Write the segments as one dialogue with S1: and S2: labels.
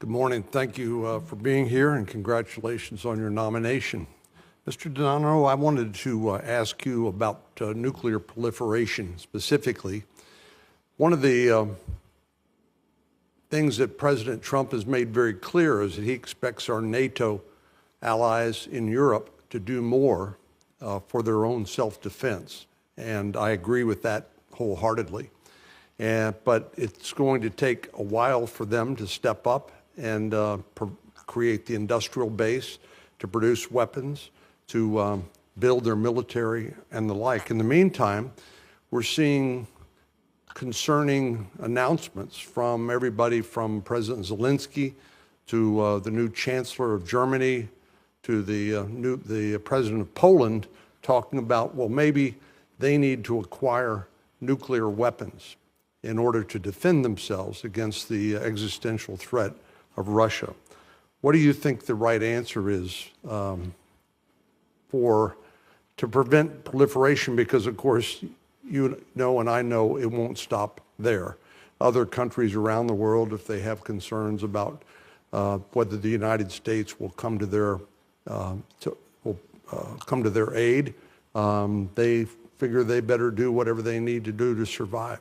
S1: Good morning. Thank you for being here, and congratulations on your nomination. Mr. Donato, I wanted to ask you about nuclear proliferation specifically. One of the things that President Trump has made very clear is that he expects our NATO allies in Europe to do more for their own self-defense, and I agree with that wholeheartedly. But it's going to take a while for them to step up and create the industrial base to produce weapons, to build their military and the like. In the meantime, we're seeing concerning announcements from everybody from President Zelensky to the new Chancellor of Germany to the President of Poland talking about, well, maybe they need to acquire nuclear weapons in order to defend themselves against the existential threat of Russia. What do you think the right answer is to prevent proliferation? Because, of course, you know and I know it won't stop there. Other countries around the world, if they have concerns about whether the United States will come to their aid, they figure they better do whatever they need to do to survive.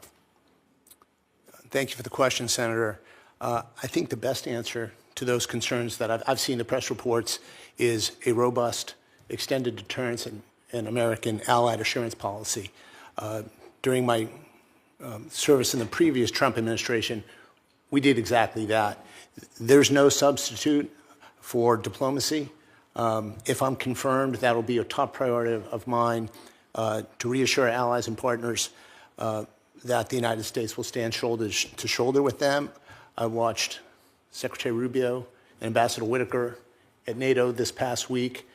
S2: Thank you for the question, Senator. I think the best answer to those concerns that I've seen the press reports is a robust, extended deterrence and American allied assurance policy. During my service in the previous Trump administration, we did exactly that. There's no substitute for diplomacy. If I'm confirmed, that'll be a top priority of mine to reassure allies and partners that the United States will stand shoulder to shoulder with them. I watched Secretary Rubio and Ambassador Whitaker at NATO this past week,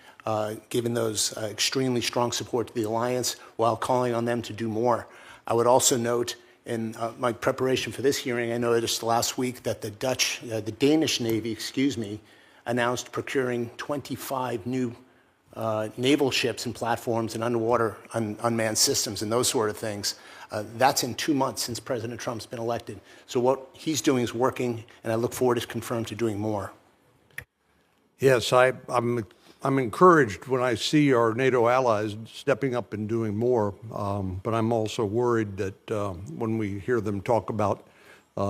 S2: giving those extremely strong support to the alliance while calling on them to do more. I would also note in my preparation for this hearing, I noticed last week that the Danish Navy, announced procuring 25 new naval ships and platforms and underwater unmanned systems and those sort of things. That's in 2 months since President Trump's been elected. So what he's doing is working, and I look forward, if confirmed, to doing more.
S1: Yes, I'm encouraged when I see our NATO allies stepping up and doing more, but I'm also worried that when we hear them talk about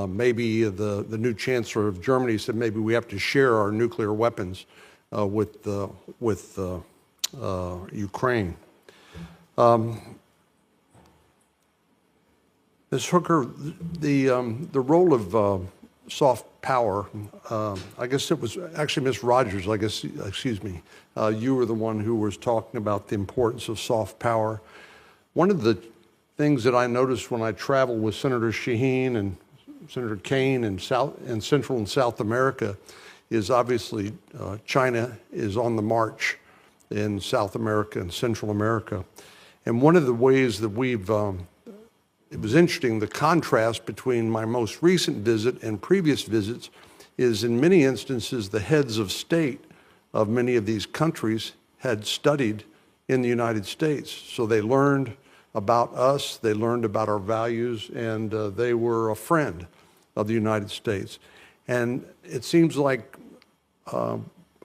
S1: maybe the new Chancellor of Germany said maybe we have to share our nuclear weapons with Ukraine. Ms. Hooker, the role of soft power, I guess it was actually Ms. Rogers, you were the one who was talking about the importance of soft power. One of the things that I noticed when I traveled with Senator Shaheen and Senator Kaine in Central and South America is obviously China is on the march in South America and Central America. And one of the ways that it was interesting, the contrast between my most recent visit and previous visits is in many instances the heads of state of many of these countries had studied in the United States. So they learned about us, they learned about our values, and they were a friend of the United States. And it seems like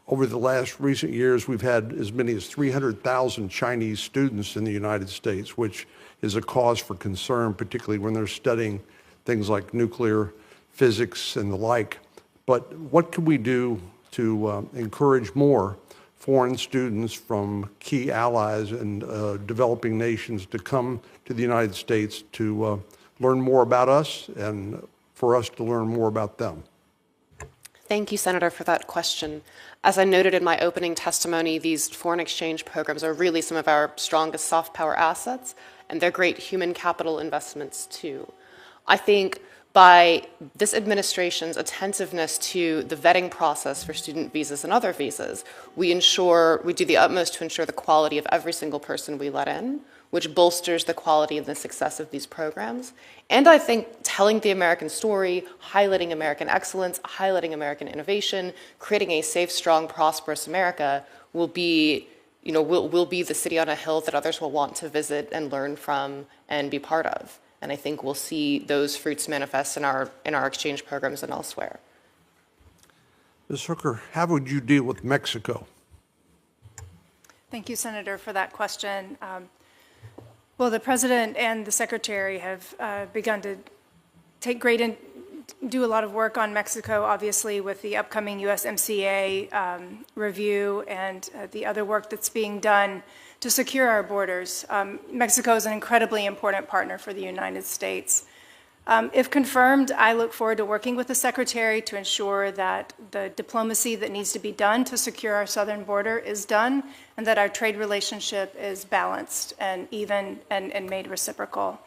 S1: over the last recent years, we've had as many as 300,000 Chinese students in the United States, which is a cause for concern, particularly when they're studying things like nuclear physics and the like. But what can we do to encourage more foreign students from key allies and developing nations to come to the United States to learn more about us and for us to learn more about them?
S3: Thank you, Senator, for that question. As I noted in my opening testimony, these foreign exchange programs are really some of our strongest soft power assets, and they're great human capital investments too. I think by this administration's attentiveness to the vetting process for student visas and other visas, we do the utmost to ensure the quality of every single person we let in, which bolsters the quality and the success of these programs. And I think telling the American story, highlighting American excellence, highlighting American innovation, creating a safe, strong, prosperous America will be the city on a hill that others will want to visit and learn from and be part of. And I think we'll see those fruits manifest in our exchange programs and elsewhere.
S1: Ms. Hooker, how would you deal with Mexico?
S4: Thank you, Senator, for that question. Well, the President and the Secretary have begun to do a lot of work on Mexico, obviously, with the upcoming USMCA review and the other work that's being done to secure our borders. Mexico is an incredibly important partner for the United States. If confirmed, I look forward to working with the Secretary to ensure that the diplomacy that needs to be done to secure our southern border is done, and that our trade relationship is balanced and even and made reciprocal.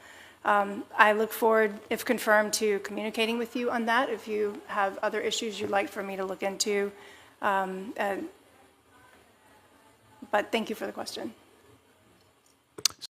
S4: I look forward, if confirmed, to communicating with you on that if you have other issues you'd like for me to look into. But thank you for the question.